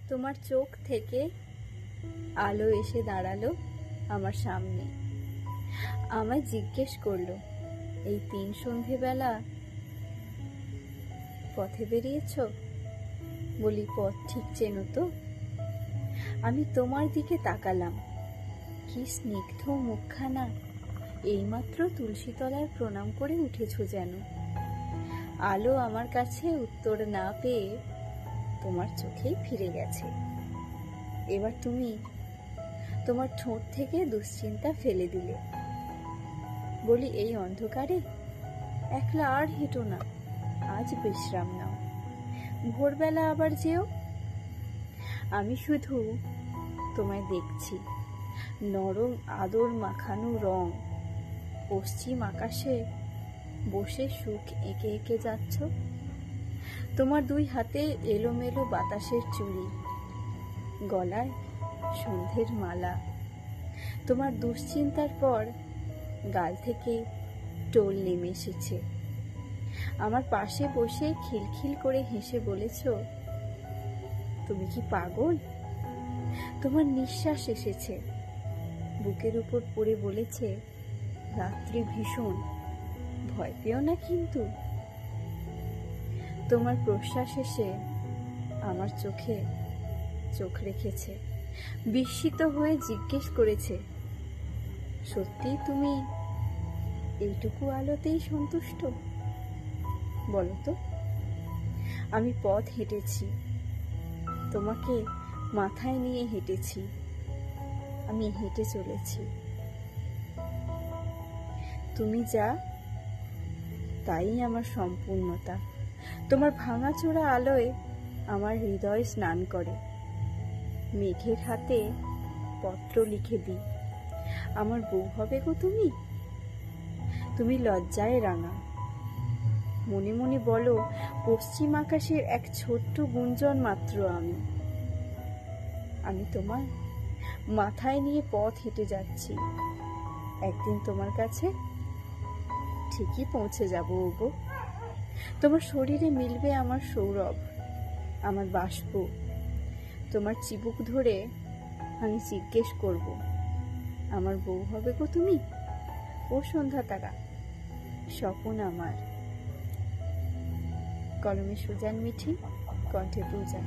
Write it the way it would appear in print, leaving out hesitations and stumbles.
তোমার চোখ থেকে আলো এসে দাঁড়ালো আমার সামনে। আমায় জিজ্ঞেস করলো, এই 3 সন্ধেবেলা পথে বেরিয়েছ? বলি, পথ ঠিক চেনো তো? আমি তোমার দিকে তাকালাম। কি স্নিগ্ধ মুখখানা! এইমাত্র তুলসী তলায় প্রণাম করে উঠেছ যেন। আলো আমার কাছে উত্তর না পেয়ে তোমার চোখেই ফিরে গেছে। এবার তুমি তোমার ঠোঁট থেকে দুশ্চিন্তা ফেলে দিলে। বলি, এই অন্ধকারে একলা আর হেঁটো না, আজ বিশ্রাম নাও, ভোরবেলা আবার যেও। আমি শুধু তোমায় দেখছি, নরম আদর মাখানো রং, পশ্চিম আকাশে বসে সুখ এঁকে এঁকে যাচ্ছ। তোমার 2 হাতে এলোমেলো বাতাসের চুড়ি, গলায় সন্ধ্যের মালা। তোমার দুশ্চিন্তার পর গাল থেকে টোল নেমে এসেছে। আমার পাশে বসে খিলখিল করে হেসে বলেছ, তুমি কি পাগল? তোমার নিঃশ্বাস এসেছে, বুকের উপর পড়ে বলেছে, রাত্রি ভীষণ, ভয় পেও না কিন্তু। তোমার প্রশ্বাস এসে আমার চোখে চোখ রেখেছে, বিস্মিত হয়ে জিজ্ঞেস করেছে, সত্যি তুমি এইটুকু আলোতেই সন্তুষ্ট? বলো তো। আমি পথ হেঁটেছি, তোমাকে মাথায় নিয়ে হেঁটেছি, আমি হেঁটে চলেছি। তুমি যা, তাই আমার সম্পূর্ণতা। তোমার ভাঙাচোরা আলোয় আমার হৃদয় স্নান করে। মেঘের হাতে পত্র লিখে দিই, আমার বউ হবে গো তুমি। তুমি লজ্জায় রাঙা, মনে মনে বলো, পশ্চিম আকাশের এক ছোট্ট গুঞ্জন মাত্র আমি তোমার মাথায় নিয়ে পথ হেঁটে যাচ্ছি। একদিন তোমার কাছে ঠিকই পৌঁছে যাব গো। তোমার শরীরে মিলবে আমার সৌরভ, আমার বাষ্প। তোমার চিবুক ধরে আমি জিজ্ঞেস করব, আমার বউ হবে গো তুমি? ও সন্ধ্যা তারা, স্বপন আমার। কলমে সুজান মিঠি, কণ্ঠে পূজা।